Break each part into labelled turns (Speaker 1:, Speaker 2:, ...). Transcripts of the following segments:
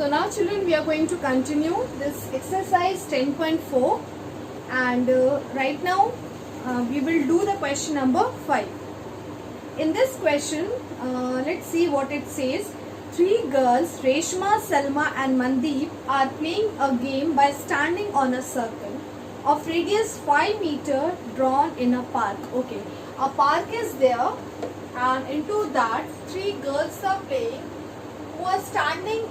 Speaker 1: So now children, we are going to continue this exercise 10.4 and right now we will do the question number 5. In this question, let's see what it says. 3 girls, Reshma, Salma and Mandeep are playing a game by standing on a circle of radius 5 meter drawn in a park. Okay, a park is there and into that 3 girls are playing who are standing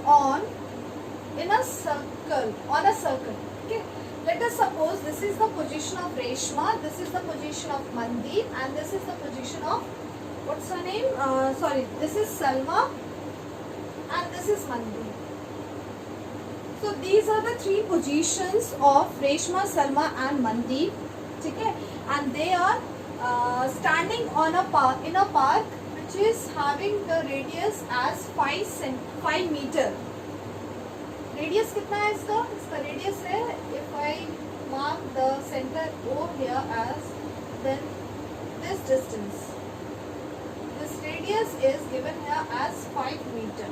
Speaker 1: in a circle, okay. Let us suppose this is the position of Reshma, this is the position of Mandeep and this is the position of, what's her name, this is Salma and this is Mandeep. So these are the 3 positions of Reshma, Salma and Mandeep, okay, and they are standing on in a park which is having the radius as 5 meter. Radius कितना है इसका? इसका radius है, if I mark the center O here as, then this distance, this radius is given here as 5 meter.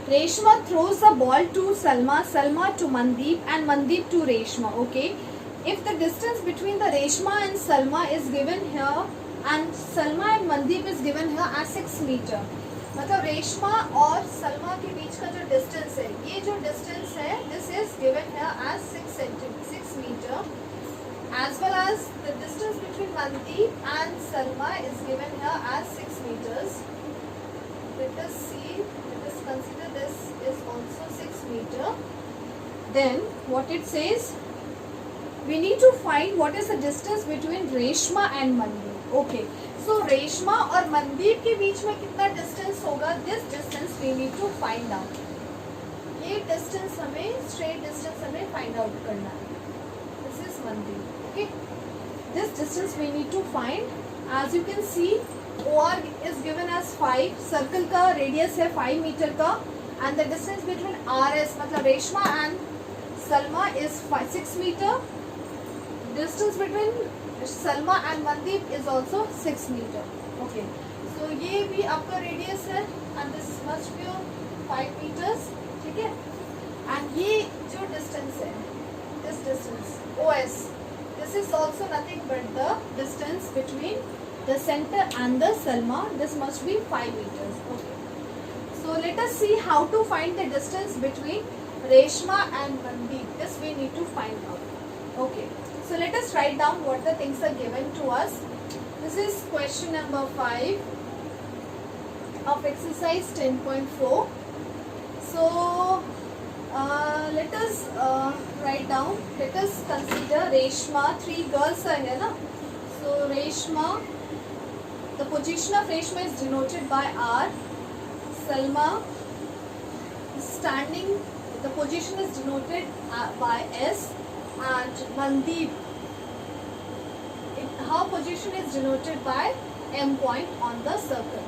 Speaker 1: Reshma throws the ball to Salma, Salma to Mandeep and Mandeep to Reshma. Okay, if the distance between the Reshma and Salma is given here and Salma and Mandeep is given here as 6 meter, मतलब रेशमा और सलमा के बीच का जो distance है, ये जो distance है, this is given here as 6 metre, as well as the distance between Mandeep and Salma is given here as 6 meters. Let us consider this is also 6 meter. Then what it says, we need to find what is the distance between Reshma and Mandeep. Okay, so Reshma और मनदीप के बीच में कितना distance होगा, this distance we need to find out. ये distance हमें, straight distance हमें find out करना है. This is Mandeep. Okay, this distance we need to find. As you can see OR is given as 5, circle का radius है 5 metre का and the distance between RS मतलब Reshma and Salma is 6 metre. Distance between Salma and Mandeep is also 6 meter. Okay, so ये भी आपका radius है and this must be 5 meters. ठीक है, and ये जो distance है, this distance OS, this is also nothing but the distance between the center and the Salma. This must be 5 meters. Okay, so let us see how to find the distance between Reshma and Mandeep. This we need to find out. Okay, so let us write down what the things are given to us. This is question number 5 of exercise 10.4. So let us write down. Let us consider Reshma. 3 girls are here, na? So Reshma, the position of Reshma is denoted by R. Salma is standing. The position is denoted by S. And Mandeep, her position is denoted by M point on the circle.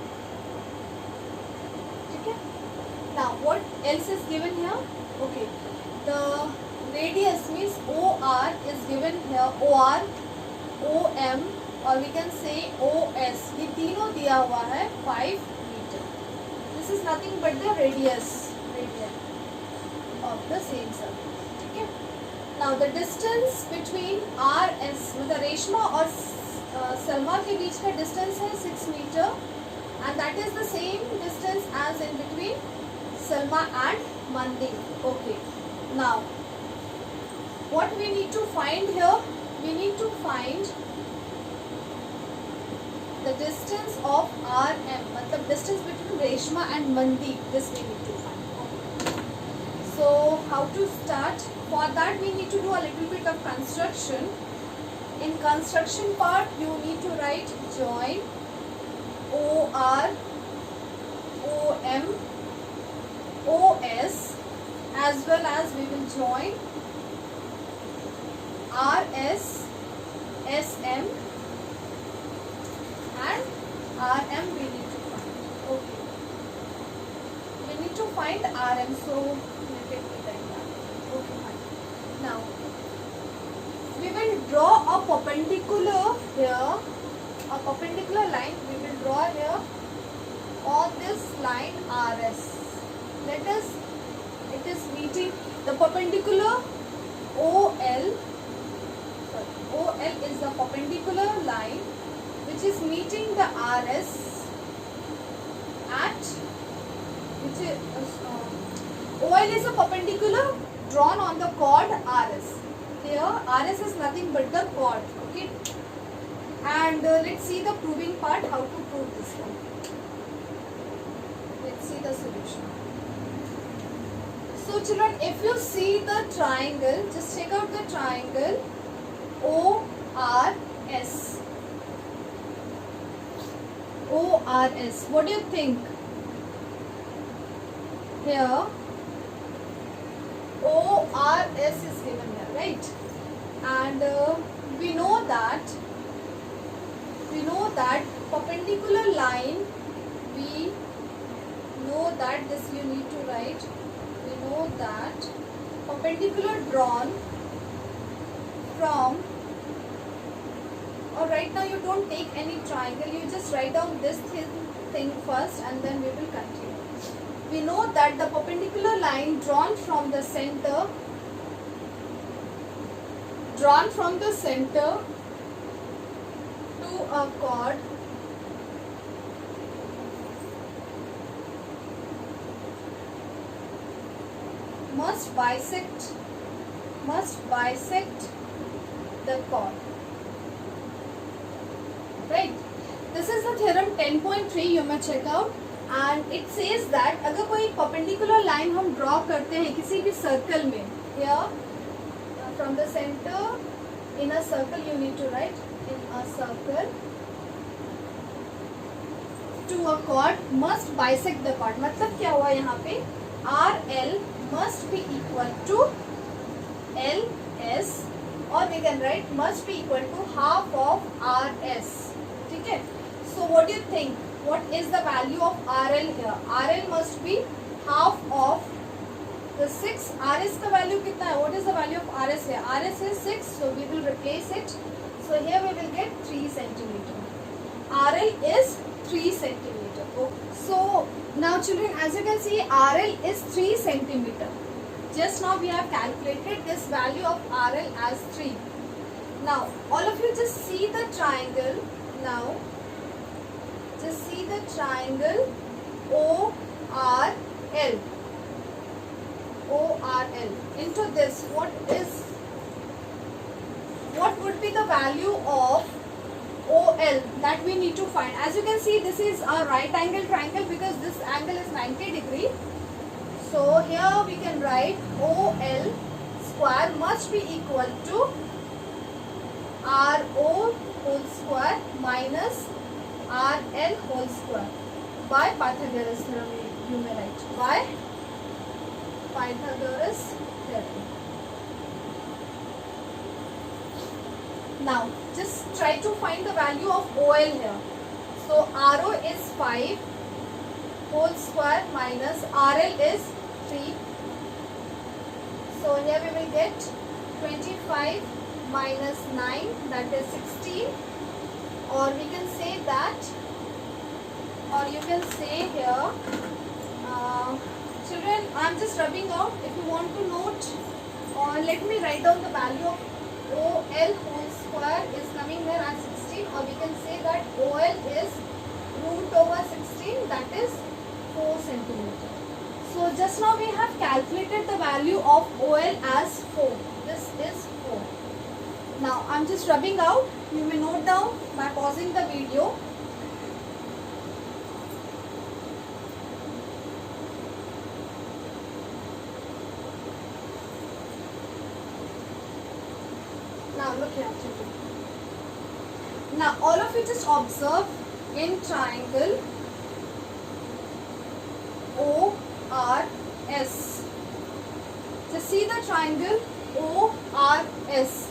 Speaker 1: Okay. Now what else is given here? Okay, the radius means OR is given here. OR, OM or we can say OS. ये तीनों दिया हुआ है 5 meter. This is nothing but the radius of the same circle. Okay. Now the distance between RS, मतलब रेशमा और सलमा के बीच का distance है 6 metre and that is the same distance as in between Salma and Mandeep. Okay, now what we need to find here, we need to find the distance of RM, मतलब distance between Reshma and Mandeep. This we need to find. So how to start? For that we need to do a little bit of construction. In construction part you need to write join OR, OM, OS as well as we will join RS, SM and RM we need to find. Okay, we need to find RM, so let it be like that. Okay, fine. Now we will draw a perpendicular here, a perpendicular line we will draw here on this line RS. Let us, it is meeting the perpendicular OL. OL is the perpendicular line which is meeting the RS at, which is OL is a perpendicular drawn on the chord RS. Here RS is nothing but the chord. Okay, and let's see the proving part, how to prove this one. Let's see the solution. So children, if you see the triangle, just check out the triangle ORS. ORS. What do you think? Here ORS is given here, right? And we know that perpendicular line, we know that this you need to write. We know that perpendicular drawn from, or right now you don't take any triangle, you just write down this thing first and then we will continue. We know that the perpendicular line drawn from the center to a chord must bisect the chord. Right? This is the theorem 10.3, you may check out. And it says that अगर कोई perpendicular line हम draw करते हैं किसी भी circle में, here from the center in a circle you need to write, in a circle to a chord must bisect the chord. मतलब क्या हुआ यहाँ पे, RL must be equal to LS, or we can write must be equal to half of RS. ठीक है? So what do you think? What is the value of RL here? RL must be half of the 6. RS का value कितना है? What is the value of RS here? RS is 6, so we will replace it. So here we will get 3 centimeter. RL is 3 centimeter. Okay. So now children, as you can see, RL is 3 centimeter. Just now we have calculated this value of RL as 3. Now all of you just see the triangle. Now just see the triangle ORL. ORL. Into this, what would be the value of OL that we need to find? As you can see, this is a right angle triangle because this angle is 90 degree. So here we can write OL square must be equal to RO whole square minus RL whole square by Pythagoras theorem, you may write, by Pythagoras theorem. Now just try to find the value of OL here. So RO is 5 whole square minus RL is 3. So here we will get 25 minus 9, that is 16. Or we can say that, or you can say here, children, I am just rubbing out. If you want to note, or let me write down the value of OL whole square is coming here as 16, or we can say that OL is root over 16, that is 4 centimeter. So just now we have calculated the value of OL as 4. This is 4. Now I am just rubbing out. You may note down by pausing the video. Now look here. Now all of you just observe in triangle ORS. Just see the triangle ORS.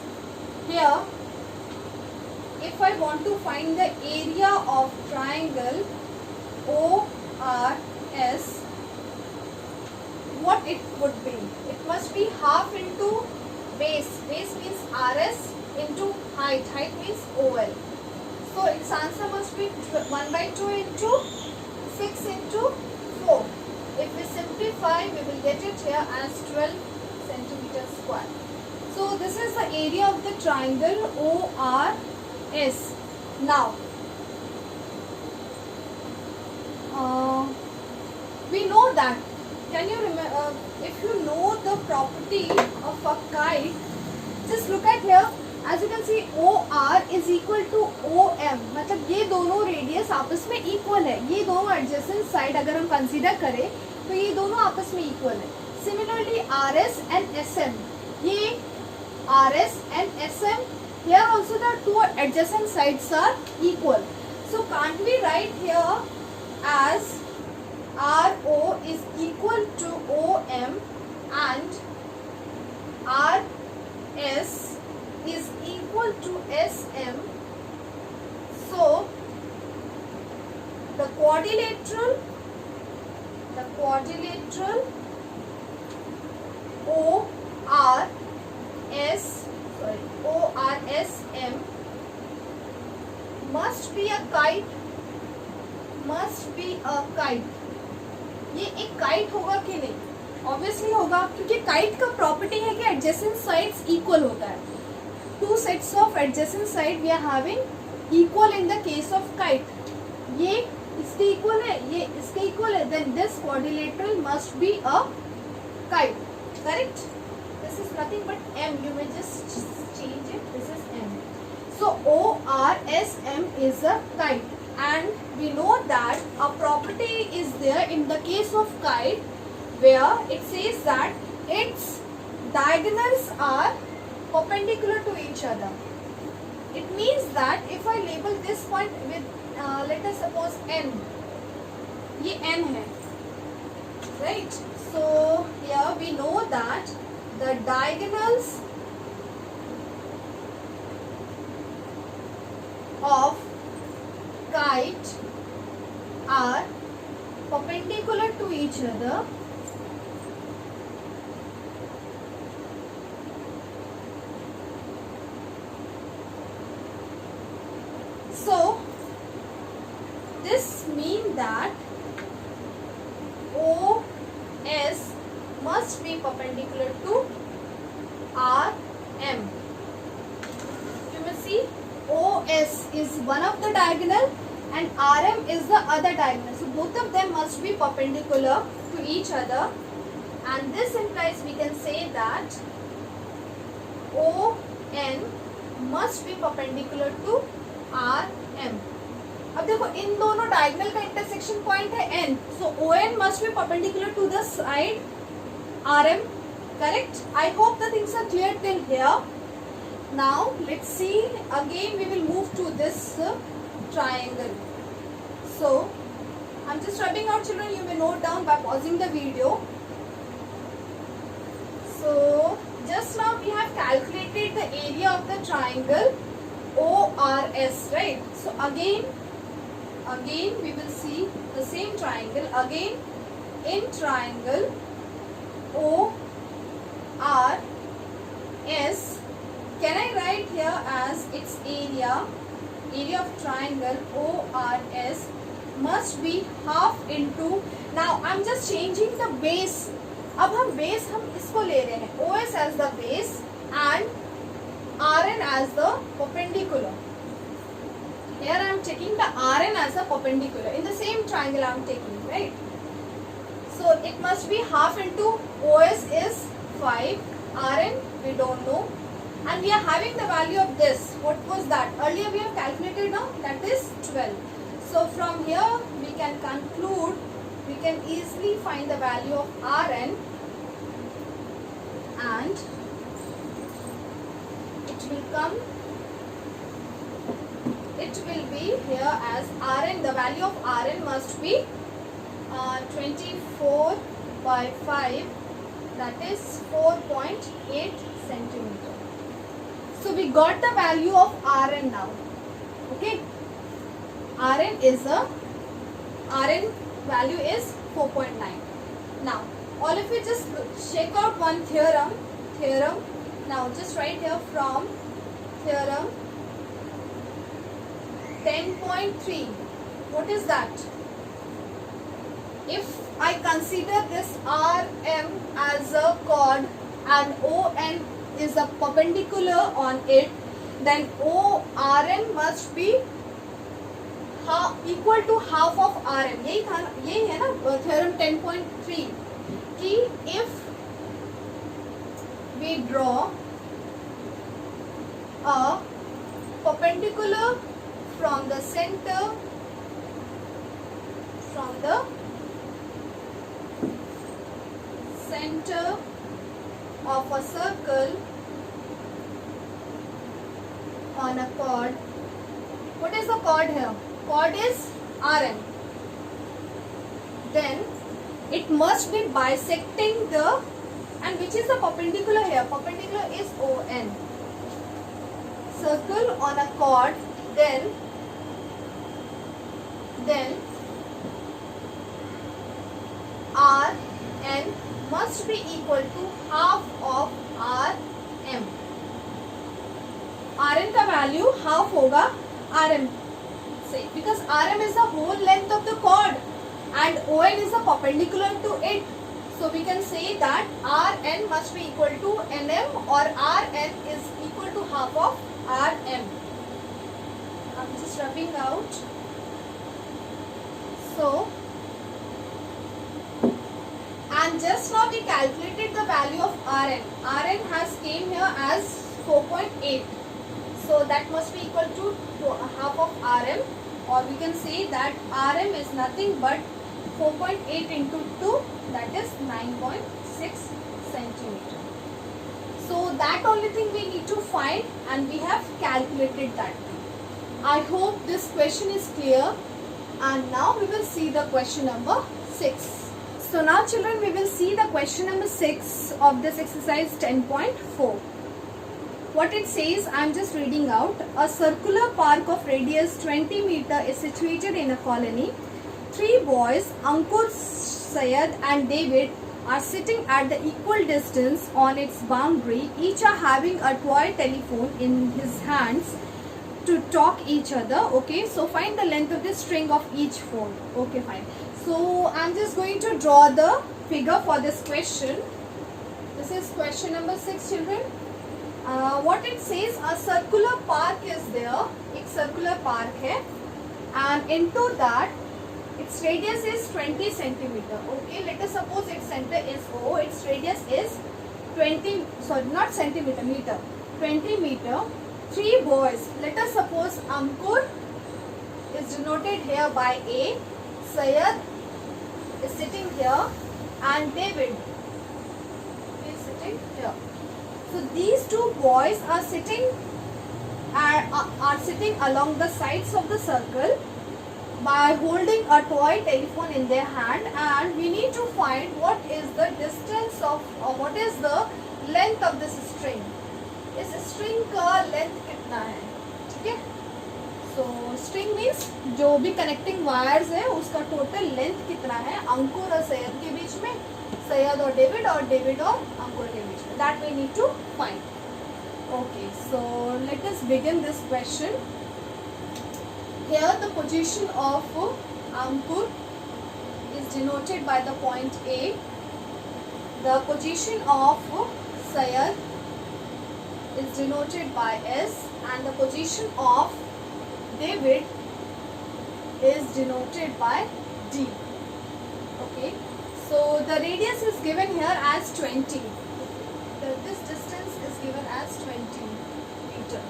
Speaker 1: Here, if I want to find the area of triangle ORS, what it would be? It must be half into base. Base means RS into height. Height means OL. So its answer must be 1/2 into 6 into 4. If we simplify, multiply, we will get it here as 12 centimeter square. So this is the area of the triangle ORS. Now, we know that, can you remember, if you know the property of a kite, just look at here, as you can see OR is equal to OM, मतलब ये दोनों radius आपस में equal है, ये दोनों adjacent side अगर हम कंसीडर करें तो ये दोनों आपस में इक्वल है. सिमिलरली RS and SM, ये RS and SM, here also the two adjacent sides are equal. So can't we write here as RO is equal to OM and RS is equal to SM. So the quadrilateral ORSM must be a kite. ये एक kite होगा कि नहीं? Obviously होगा, क्योंकि kite का property है कि एडजेसेंट साइड्स इक्वल होता है. Two sets of adjacent side we are having equal in the case of kite. ये इसके इक्वल है, ये इसके इक्वल है, then this quadrilateral must be a kite. Correct? This is nothing but M. You may just change it. This is M. So ORSM is a kite. And we know that a property is there in the case of kite where it says that its diagonals are perpendicular to each other. It means that if I label this point with let us suppose N, ये N है, right? So here we know that the diagonals of kite are perpendicular to each other. So this means that OS must be perpendicular to RM. You will see OS is one of the diagonal and RM is the other diagonal. So both of them must be perpendicular to each other, and this implies we can say that ON must be perpendicular to RM. अब देखो इन दोनों diagonal का intersection point है N, so ON must be perpendicular to the side RM. Correct? I hope the things are clear till here. Now let's see, again we will move to this triangle. So I'm just rubbing out, children, you may note down by pausing the video. So just now we have calculated the area of the triangle ORS, right? So again we will see the same triangle again. In triangle ORS, can I write here as its area of triangle ORS must be half into, now I'm just changing the base. अब हम base हम इसको ले रहे हैं, OS as the base and RN as the perpendicular. Here I am taking the RN as a perpendicular. In the same triangle I am taking, right? So it must be half into, OS is 5, RN we don't know, and we are having the value of this. What was that? Earlier we have calculated, now that is 12. So from here we can conclude, we can easily find the value of Rn, and it will come, it will be here as Rn, the value of Rn must be 24 by 5, that is 4.8 centimeter. So we got the value of Rn now. Okay, Rn value is 4.9. Now all of you just check out one theorem. Now just write here from theorem 10.3. What is that? if I consider this RM as a chord and ON is a perpendicular on it, then ORN must be equal to half of RM. यही है ना theorem 10.3 कि if we draw a perpendicular from the center of a circle on a chord. What is the chord here? Chord is RM. Then it must be bisecting the, and which is the perpendicular here? Perpendicular is ON. Circle on a chord, then RN must be equal to half of RM. RN का value half होगा RM से, because RM is the whole length of the chord and ON is the perpendicular to it. So we can say that RN must be equal to NM or RN is equal to half of RM. I'm just rubbing out. So, and just now we calculated the value of Rn. Rn has came here as 4.8. So that must be equal to half of Rm, or we can say that Rm is nothing but 4.8 into 2, that is 9.6 centimeter. So that only thing we need to find, and we have calculated that. I hope this question is clear. And now we will see the question number 6. So now children, we will see the question number 6 of this exercise 10.4. What it says, I am just reading out. A circular park of radius 20 meter is situated in a colony. 3 boys, Ankur, Syed and David, are sitting at the equal distance on its boundary. Each are having a toy telephone in his hands to talk each other. Okay, so find the length of the string of each phone. Okay, fine. So I'm just going to draw the figure for this question. This is question number 6, children. What it says, a circular park is there. एक circular park है, and into that its radius is 20 centimeter. Okay, let us suppose its center is O. Its radius is 20. Sorry, not centimeter, meter. 20 meter. 3 boys. Let us suppose Ankur is denoted here by A. Syed is sitting here, and David is sitting here. So these 2 boys are sitting along the sides of the circle by holding a toy telephone in their hand, and we need to find what is the distance of, or what is the length of this string. इस string का length कितना है, ठीक है. सो string means जो भी connecting wires है उसका टोटल लेंथ कितना है अंकुर और सैयद के बीच में, सैयद और डेविड और अंकुर के बीच में. That we need to find. Okay, so let us begin this question. Here the position of Ankur is denoted by the point A. The position of Syed is denoted by S, and the position of David is denoted by D. Okay, so the radius is given here as 20. This distance is given as 20 meter.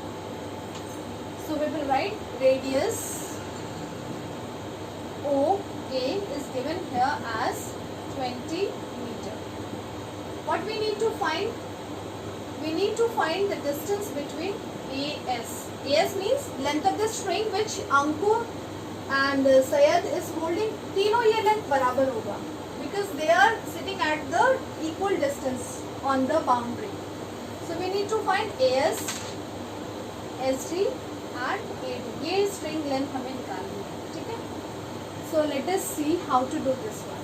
Speaker 1: So we will write radius OA is given here as 20 meter. What we need to find? We need to find the distance between AS. AS means length of the string which Ankur and Syed is holding. तीनों ये length बराबर होगा because they are sitting at the equal distance on the boundary. So we need to find AS, SD and AD. ये string length हमें निकालनी है, ठीक है. So let us see how to do this one.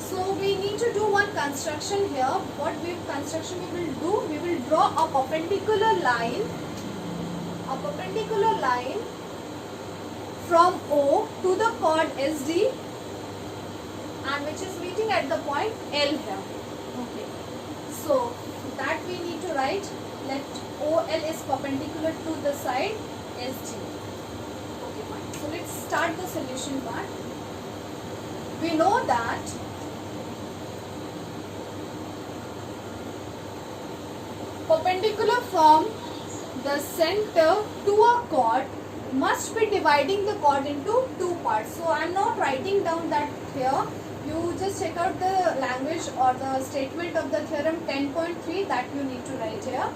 Speaker 1: So we need to do one construction here. What construction we will do? We will draw a perpendicular line from O to the chord SD and which is meeting at the point L here. Okay, so that we need to write. Let OL is perpendicular to the side SG. Okay, fine. So let's start the solution part. We know that perpendicular from the center to a chord must be dividing the chord into two parts. So I am not writing down that here. You just check out the language or the statement of the theorem 10.3 that you need to write here.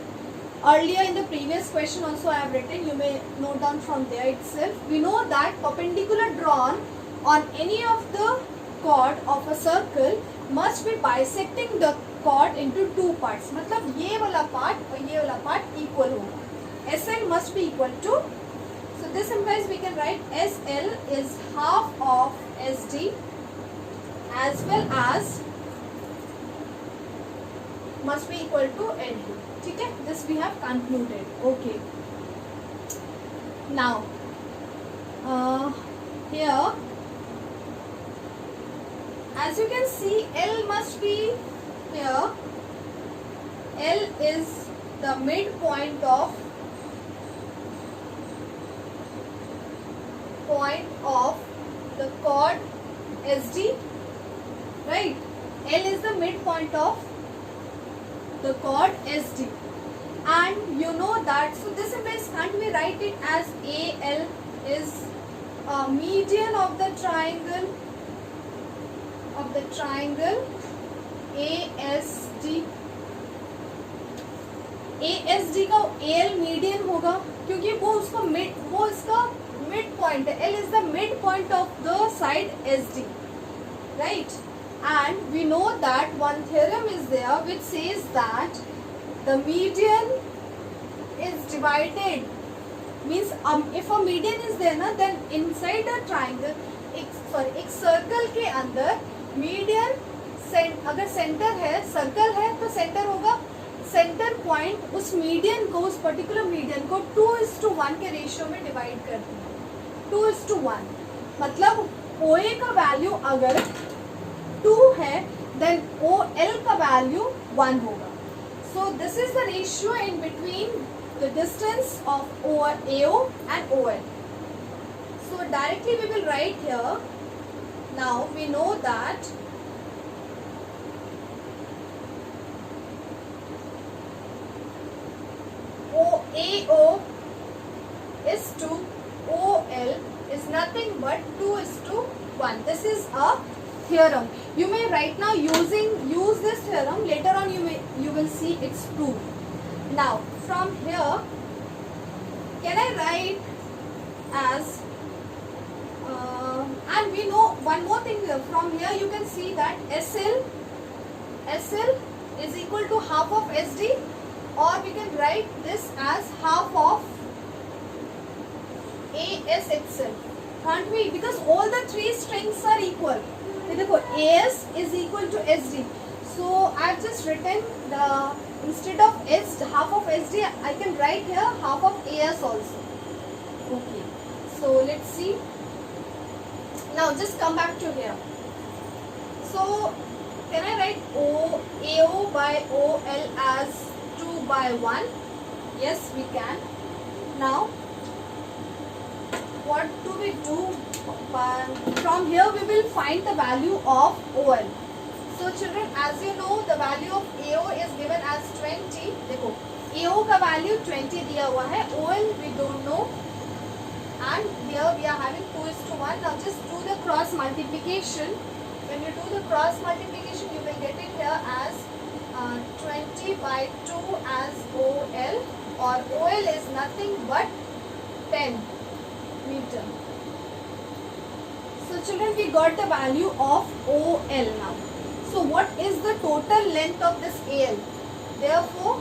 Speaker 1: Earlier in the previous question also I have written, you may note down from there itself. We know that perpendicular drawn on any of the chord of a circle must be bisecting the chord into two parts. मतलब ये वाला part और ये वाला part equal होगा. SL must be equal to, so this implies we can write SL is half of SD as well as must be equal to LD. ठीक है, this we have concluded. Okay, now here as you can see L must be here. L is the midpoint of the chord SD, right? L is the midpoint of the chord SD, and you know that, so this implies, can't we write it as AL is a median of the triangle ASD. ASD का AL median होगा क्योंकि वो उसका mid point है. L is the midpoint of the side SD, right? And we know that one theorem is there which says that the median is divided, means if a median is there na, then inside a triangle, एक circle के अंदर median अगर centre है, circle है तो centre होगा, centre point उस median को, उस पर्टिकुलर मीडियन को 2:1 के रेशियो में डिवाइड करती है. 2:1 मतलब OA का वैल्यू अगर 2 है देन OL का वैल्यू 1 होगा. So this is the ratio in between the distance of AO and OL. So directly we will write here. Now we know that AO is to OL is nothing but 2:1. This is a theorem. You may right now use this theorem. Later on you will see its proof. Now from here, can I write as and we know one more thing here. From here you can see that SL is equal to half of SD, or we can write this as half of AS itself, can't we? Because all the three strings are equal. देखो AS is equal to SD, so I have just written the, instead of half of SD I can write here half of AS also. Okay, so let's see. Now just come back to here. So can I write AO by OL as 2/1? Yes, we can. Now what do we do? From here we will find the value of OL. So children, as you know, the value of AO is given as 20. देखो AO का value 20 दिया हुआ है, OL we don't know, and here we are having 2:1. Now just do the cross multiplication. When you do the cross multiplication, you will get it here as 20/2 as OL, or OL is nothing but 10 meter. So children, we got the value of OL now. So what is the total length of this AL? Therefore,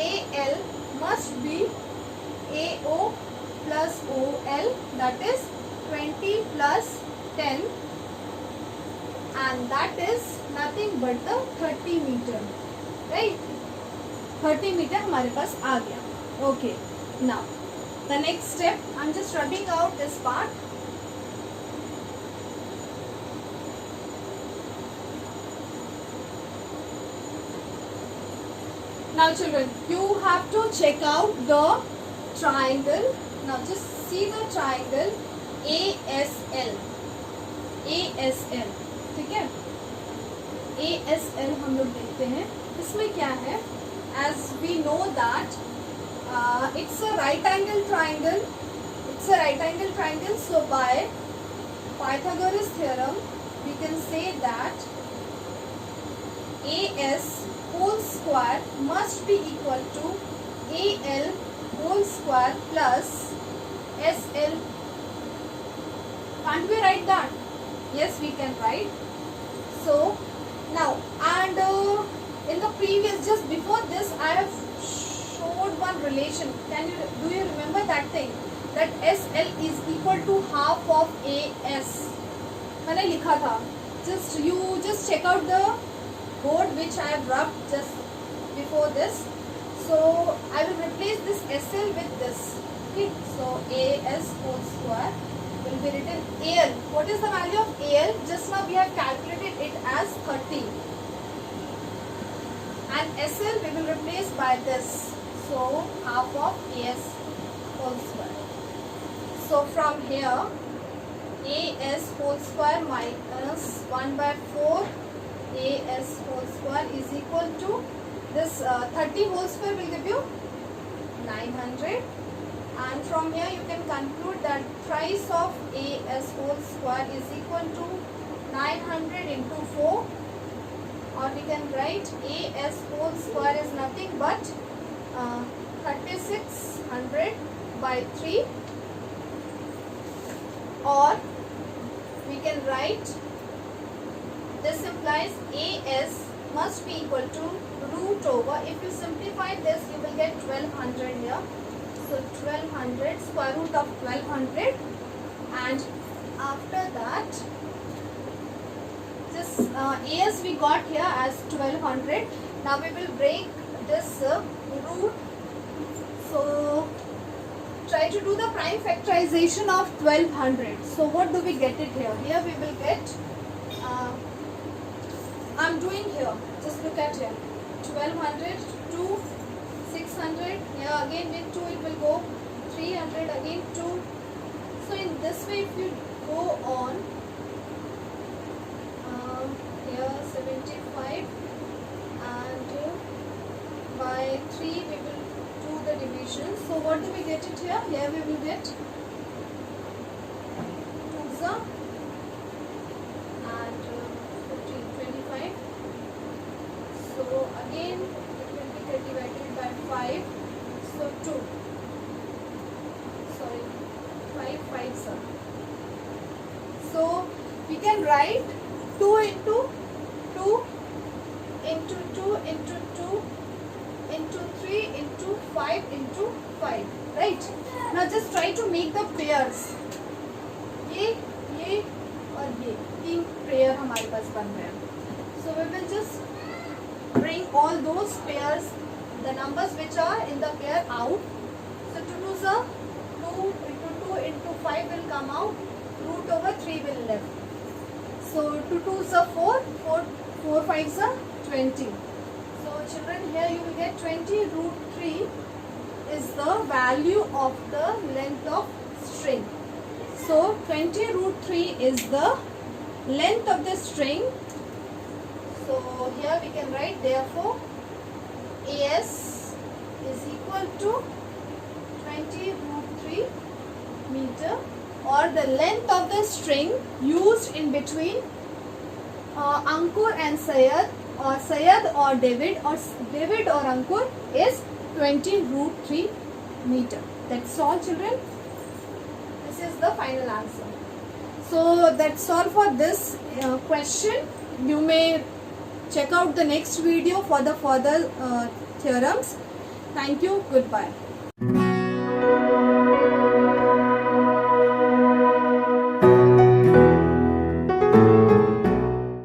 Speaker 1: AL must be AO plus OL, that is 20 plus 10, and that is nothing but the 30 meter, right? 30 meter हमारे पास आ गया. Okay, now the next step, I'm just rubbing out this part. Now children, you have to check out the triangle. Now just see the triangle ASL. ASL, ठीक है? ASL हम लोग देखते हैं. इसमें क्या है? As we know that it's a right angle triangle. It's a right angle triangle. So by Pythagoras theorem, we can say that AS whole square must be equal to AL whole square plus SL. Can't we write that? Yes, we can write. So now, and in the previous, just before this, I have showed one relation. Do you remember that thing? That SL is equal to half of AS. मैंने लिखा था. You just check out the board which I have rubbed just before this. So I will replace this SL with this. Okay. So AS whole square will be written AL. What is the value of AL? Just now we have calculated it as 30. And SL we will replace by this. So half of AS whole square. So from here, AS whole square minus 1 by 4 AS whole square is equal to this 30 whole square will give you 900. And from here you can conclude that thrice of AS whole square is equal to 900 into 4. Or we can write AS whole square is nothing but 3600 by 3. Or we can write, this implies AS must be equal to root over. If you simplify this, you will get 1200 here. So 1200, square root of 1200, and after that, this AS we got here as 1200. Now we will break this root. So try to do the prime factorization of 1200. So what do we get it here? Here we will get, I'm doing here, just look at here, 1200 to 600, here again with 2 it will go 300, again 2. So in this way if you go on, here 75, and by 3 we will do the division. So what do we get it here? Here we will get 2 and 15, 25. So again it will be divided by 5. So 2. Sorry, 5 5s. So we can write 2 into 2 into 2 into 2 into 3 into 5 into 5, right? Now just try to make the pairs. ये और ये 3 pair हमारे पास बन रहे हैं. So we will just bring all those pairs, the numbers which are in the pair out. So 2 2s are 2 into 2 into 5 will come out. Root over 3 will left. So 2 2s are 4, 4 5s are 20. So children, here you will get 20 root 3 is the value of the length of string. So 20 root 3 is the length of the string. So here we can write, therefore AS is equal to 20 root 3 meter, or the length of the string used in between Ankur and Syed, or Syed or David or Ankur is 20 root 3 meter. That's all children. This is the final answer. So that's all for this question. You may check out the next video for the further theorems. Thank you. Goodbye.